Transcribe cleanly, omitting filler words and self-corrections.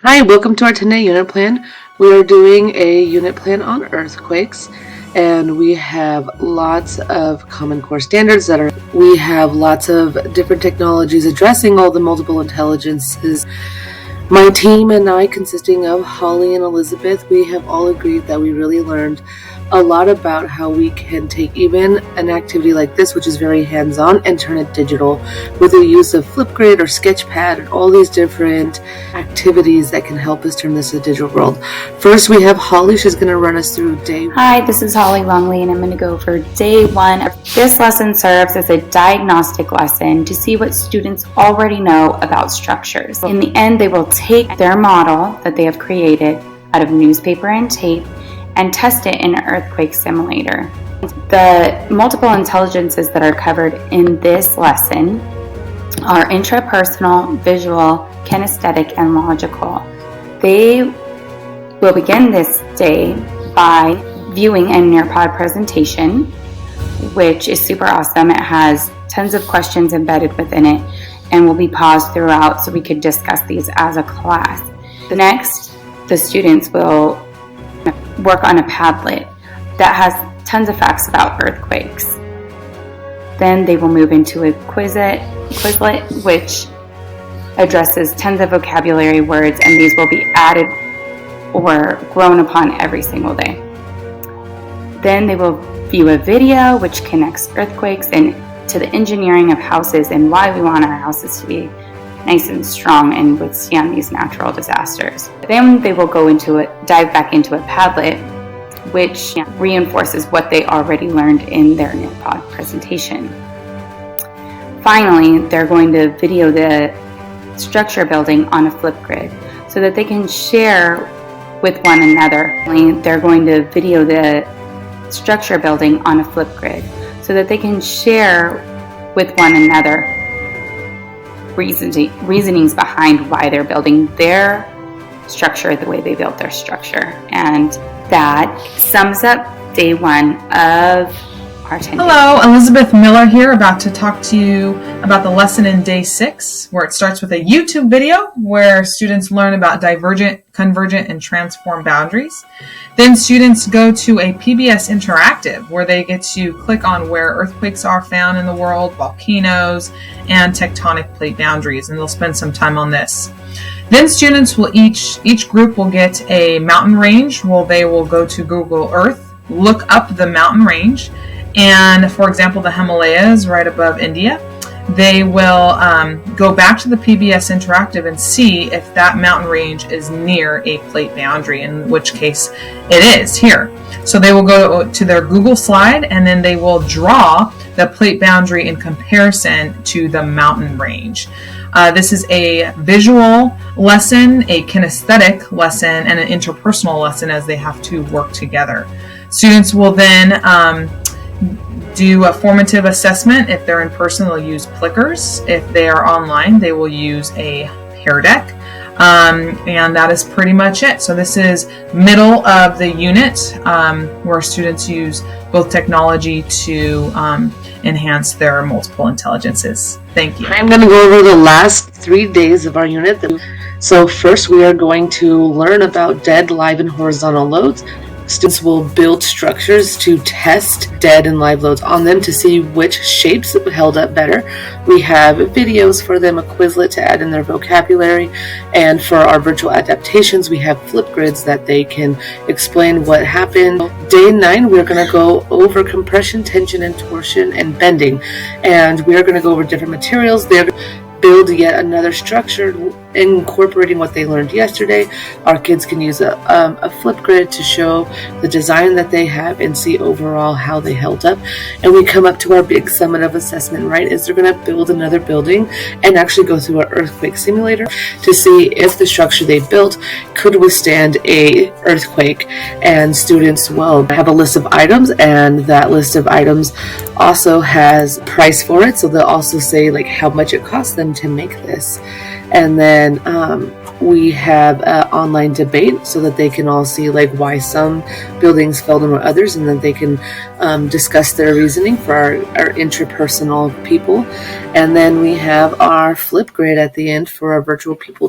Hi, welcome to our 10-day unit plan. We are doing a unit plan on earthquakes, and we have lots of Common Core standards we have lots of different technologies addressing all the multiple intelligences. My team and I, consisting of Holly and Elizabeth, we have all agreed that we really learned a lot about how we can take even an activity like this, which is very hands-on, and turn it digital with the use of Flipgrid or Sketchpad and all these different activities that can help us turn this to a digital world. First, we have Holly. She's going to run us through day one. Hi, this is Holly Longley, and I'm going to go over day one. This lesson serves as a diagnostic lesson to see what students already know about structures. In the end, they will take their model that they have created out of newspaper and tape and test it in an earthquake simulator. The multiple intelligences that are covered in this lesson are intrapersonal, visual, kinesthetic, and logical. They will begin this day by viewing a Nearpod presentation, which is super awesome. It has tons of questions embedded within it and will be paused throughout so we could discuss these as a class. Next, the students will work on a Padlet that has tons of facts about earthquakes. Then they will move into a Quizlet, which addresses tons of vocabulary words, and these will be added or grown upon every single day. Then they will view a video which connects earthquakes and to the engineering of houses and why we want our houses to be nice and strong and withstand these natural disasters. Then they will dive back into a Padlet, which reinforces what they already learned in their Nearpod presentation. Finally, they're going to video the structure building on a Flipgrid so that they can share with one another. They're going to video the structure building on a Flipgrid so that they can share with one another reasonings behind why they're building their structure the way they built their structure. And that sums up day one of our 10 days. Hello, Elizabeth Miller here, about to talk to you about the lesson in day 6, where it starts with a YouTube video where students learn about divergent, convergent, and transform boundaries. Then students go to a PBS Interactive where they get to click on where earthquakes are found in the world, volcanoes, and tectonic plate boundaries, and they'll spend some time on this. Then students will each group will get a mountain range where they will go to Google Earth, look up the mountain range, and for example, the Himalayas right above India. They will go back to the PBS Interactive and see if that mountain range is near a plate boundary, in which case it is here. So they will go to their Google slide and then they will draw the plate boundary in comparison to the mountain range. This is a visual lesson, a kinesthetic lesson, and an interpersonal lesson as they have to work together. Students will then do a formative assessment. If they're in person, they'll use Plickers. If they are online, they will use a Pear Deck. And that is pretty much it. So this is middle of the unit where students use both technology to enhance their multiple intelligences. Thank you. I'm going to go over the last 3 days of our unit. So first, we are going to learn about dead, live, and horizontal loads. Students will build structures to test dead and live loads on them to see which shapes held up better. We have videos for them, a Quizlet to add in their vocabulary, and for our virtual adaptations, we have Flipgrids that they can explain what happened. Day 9, we're going to go over compression, tension, and torsion, and bending, and we're going to go over different materials. They're build yet another structure incorporating what they learned yesterday. Our kids can use a Flipgrid to show the design that they have and see overall how they held up. And we come up to our big summit of assessment, right? Is they're going to build another building and actually go through an earthquake simulator to see if the structure they built could withstand a earthquake. And students will have a list of items, and that list of items also has price for it. So they'll also say like how much it costs them to make this. And then we have an online debate so that they can all see like why some buildings fell over others, and then they can discuss their reasoning for our interpersonal people. And then we have our Flipgrid at the end for our virtual people